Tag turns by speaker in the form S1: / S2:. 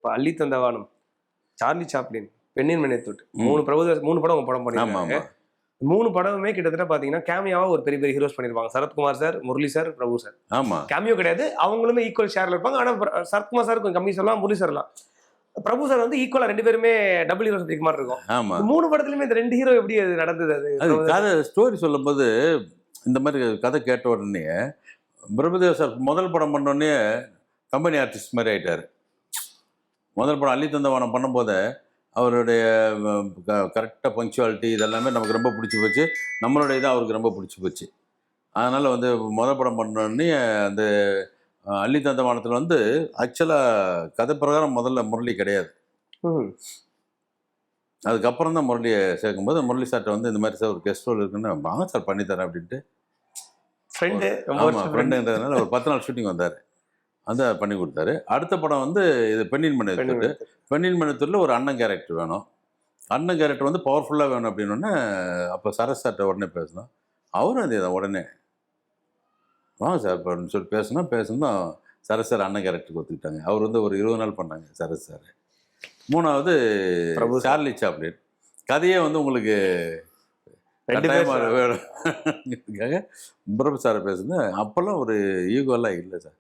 S1: இப்போ அள்ளி தந்தவானம், Charlie Chaplin, பெண்ணின் மணித்துட்டு 3 3 படம் படம் பண்ணிருக்காங்க. 3 படமுமே கிட்டத்தட்ட பாத்தீங்கன்னா கேமியாவா ஒரு பெரிய பெரிய ஹீரோஸ் பண்ணிருப்பாங்க. சரத்குமார் சார், முரளி சார், பிரபு சார்.
S2: ஆமா.
S1: கேமியோ கிடையாது. அவங்களுமே ஈக்குவல் ஷேர்ல இருப்பாங்க. ஆனா சரத்குமார் சார் கொஞ்சம் கம்மி சொல்லலாம், முரளி சார்லாம். பிரபு சார் வந்து ஈக்குவலா 2 பேருமே டபுள் ஹீரோ சப்ஜெக்ட் மாதிரி இருக்கும்.
S2: ஆமா.
S1: 3 படத்துலயுமே இந்த 2 ஹீரோ எப்படி அது நடந்தது?
S2: அது கதை ஸ்டோரி சொல்லும்போது இந்த மாதிரி கதை கேட்ட உடனே பிரபுதேவ் சார் முதல் படம் பண்ண உடனே கம்பெனி ஆர்டிஸ்ட் மாதிரி ஆயிட்டாரு. முதல் படம் அள்ளி தந்தவானம் பண்ணும்போது அவருடைய கரெக்டாக பங்க்சுவாலிட்டி இதெல்லாமே நமக்கு ரொம்ப பிடிச்சி போச்சு. நம்மளுடைய தான் அவருக்கு ரொம்ப பிடிச்சி போச்சு. அதனால் வந்து முதல் படம் பண்ணோடனே அந்த அள்ளி தந்தவானத்தில் வந்து ஆக்சுவலாக கதை பிரகாரம் முதல்ல முரளி கிடையாது. அதுக்கப்புறம் தான் முரளியை சேர்க்கும்போது முரளி சார்ட்ட வந்து இந்த மாதிரி சார் ஒரு கெஸ்ட் ரோல் இருக்குன்னு வாங்க சார் பண்ணித்தரேன் அப்படின்ட்டு ஃப்ரெண்டுன்றதுனால ஒரு 10 நாள் ஷூட்டிங் வந்தார். வந்து பண்ணி கொடுத்தாரு. அடுத்த படம் வந்து இது பெண்ணின் மணித்துட்டு. பெண்ணின் மணித்துட்டில் ஒரு அண்ணன் கேரக்டர் வேணும். அண்ணன் கேரக்டர் வந்து பவர்ஃபுல்லாக வேணும் அப்படின்னோடனே அப்போ சரஸ் சார்ட்ட உடனே பேசணும். அவரும் அதே தான் உடனே வாங்க சார் அப்படின்னு சொல்லி பேசணும் சரஸ் சார் அண்ணன் கேரக்டருக்கு ஒத்துக்கிட்டாங்க. அவர் வந்து ஒரு 20 நாள் பண்ணாங்க சரஸ் சார். 3வது சார்லி சாப்ளின். கதையே வந்து உங்களுக்கு வேணும் பிரபு சாரை பேசுனேன். அப்போல்லாம் ஒரு ஈகோலாம் இல்லை சார்.